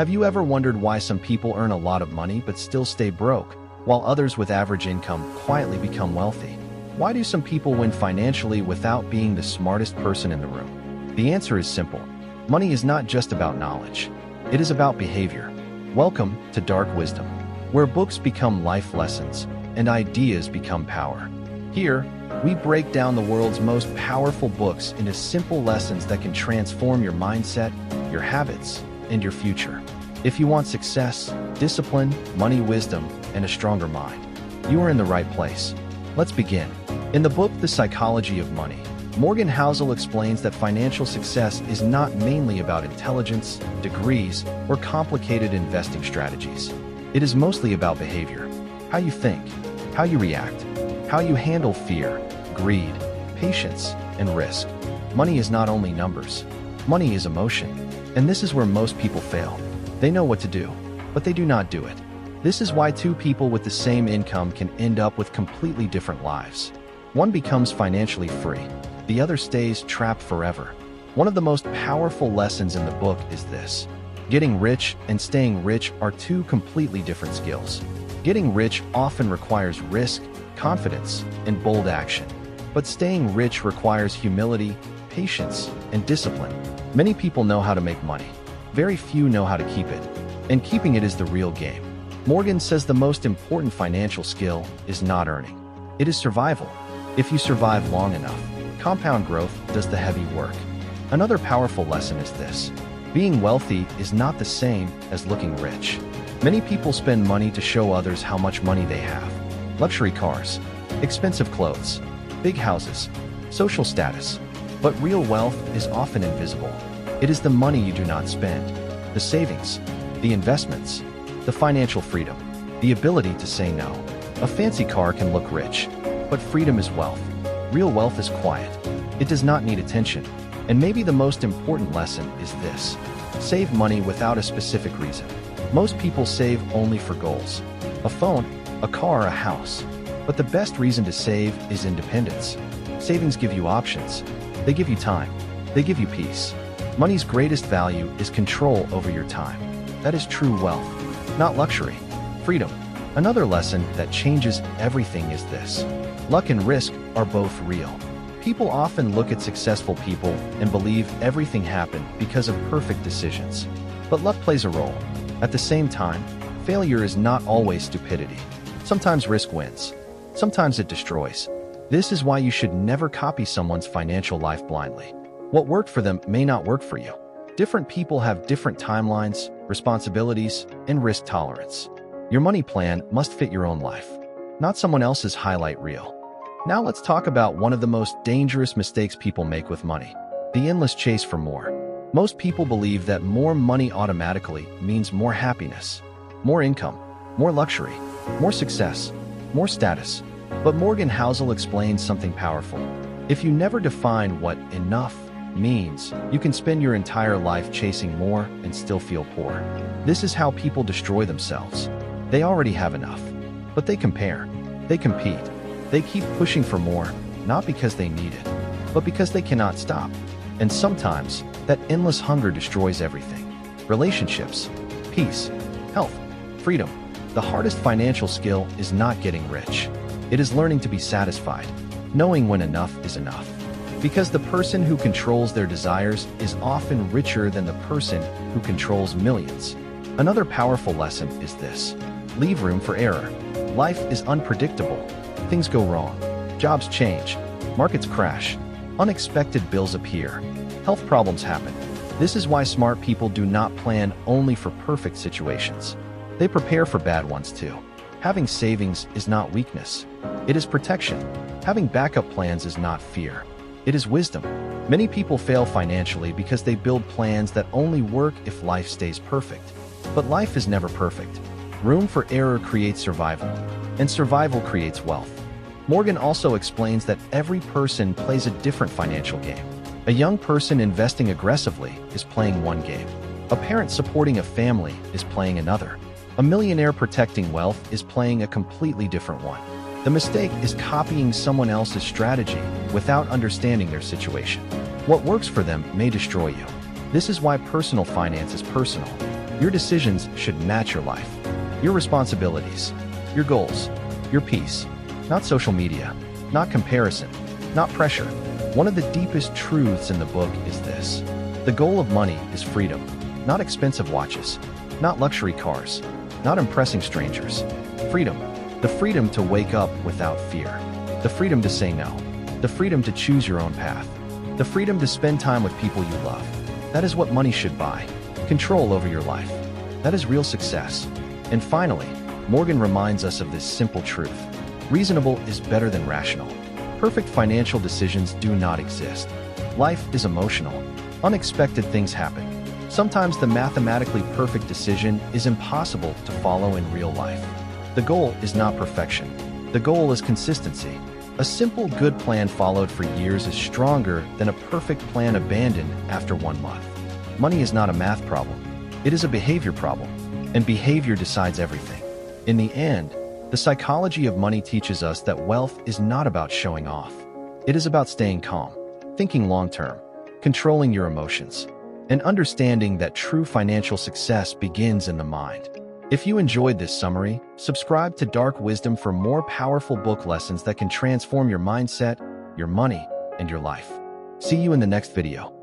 Have you ever wondered why some people earn a lot of money but still stay broke, while others with average income quietly become wealthy? Why do some people win financially without being the smartest person in the room? The answer is simple. Money is not just about knowledge. It is about behavior. Welcome to Dark Wisdom, where books become life lessons and ideas become power. Here, we break down the world's most powerful books into simple lessons that can transform your mindset, your habits, and your future. If you want success, discipline, money wisdom, and a stronger mind, you are in the right place. Let's begin. In the book, The Psychology of Money, Morgan Housel explains that financial success is not mainly about intelligence, degrees, or complicated investing strategies. It is mostly about behavior. How you think, how you react, how you handle fear, greed, patience, and risk. Money is not only numbers. Money is emotion. And this is where most people fail. They know what to do, but they do not do it. This is why two people with the same income can end up with completely different lives. One becomes financially free. The other stays trapped forever. One of the most powerful lessons in the book is this. Getting rich and staying rich are two completely different skills. Getting rich often requires risk, confidence, and bold action. But staying rich requires humility, patience, and discipline. Many people know how to make money. Very few know how to keep it. And keeping it is the real game. Morgan says the most important financial skill is not earning. It is survival. If you survive long enough, compound growth does the heavy work. Another powerful lesson is this. Being wealthy is not the same as looking rich. Many people spend money to show others how much money they have. Luxury cars, expensive clothes, big houses, social status. But real wealth is often invisible. It is the money you do not spend, the savings, the investments, the financial freedom, the ability to say no. A fancy car can look rich, but freedom is wealth. Real wealth is quiet. It does not need attention. And maybe the most important lesson is this. Save money without a specific reason. Most people save only for goals. A phone, a car, a house. But the best reason to save is independence. Savings give you options. They give you time. They give you peace. Money's greatest value is control over your time. That is true wealth, not luxury. Freedom. Another lesson that changes everything is this. Luck and risk are both real. People often look at successful people and believe everything happened because of perfect decisions. But luck plays a role. At the same time, failure is not always stupidity. Sometimes risk wins. Sometimes it destroys. This is why you should never copy someone's financial life blindly. What worked for them may not work for you. Different people have different timelines, responsibilities, and risk tolerance. Your money plan must fit your own life, not someone else's highlight reel. Now let's talk about one of the most dangerous mistakes people make with money, the endless chase for more. Most people believe that more money automatically means more happiness, more income, more luxury, more success, more status. But Morgan Housel explains something powerful. If you never define what enough means, you can spend your entire life chasing more and still feel poor. This is how people destroy themselves. They already have enough, but they compare, they compete, they keep pushing for more, not because they need it, but because they cannot stop. And sometimes, that endless hunger destroys everything. Relationships, peace, health, freedom. The hardest financial skill is not getting rich. It is learning to be satisfied, knowing when enough is enough. Because the person who controls their desires is often richer than the person who controls millions. Another powerful lesson is this. Leave room for error. Life is unpredictable. Things go wrong. Jobs change. Markets crash. Unexpected bills appear. Health problems happen. This is why smart people do not plan only for perfect situations. They prepare for bad ones too. Having savings is not weakness. It is protection. Having backup plans is not fear. It is wisdom. Many people fail financially because they build plans that only work if life stays perfect. But life is never perfect. Room for error creates survival, and survival creates wealth. Morgan also explains that every person plays a different financial game. A young person investing aggressively is playing one game. A parent supporting a family is playing another. A millionaire protecting wealth is playing a completely different one. The mistake is copying someone else's strategy without understanding their situation. What works for them may destroy you. This is why personal finance is personal. Your decisions should match your life, your responsibilities, your goals, your peace, not social media, not comparison, not pressure. One of the deepest truths in the book is this. The goal of money is freedom, not expensive watches, not luxury cars, not impressing strangers. Freedom, the freedom to wake up without fear, the freedom to say no, the freedom to choose your own path, the freedom to spend time with people you love. That is what money should buy. Control over your life. That is real success. And finally, Morgan reminds us of this simple truth. Reasonable is better than rational. Perfect financial decisions do not exist. Life is emotional. Unexpected things happen. Sometimes the mathematically perfect decision is impossible to follow in real life. The goal is not perfection. The goal is consistency. A simple, good plan followed for years is stronger than a perfect plan abandoned after 1 month. Money is not a math problem. It is a behavior problem, and behavior decides everything. In the end, the psychology of money teaches us that wealth is not about showing off. It is about staying calm, thinking long-term, controlling your emotions, and understanding that true financial success begins in the mind. If you enjoyed this summary, subscribe to Dark Wisdom for more powerful book lessons that can transform your mindset, your money, and your life. See you in the next video.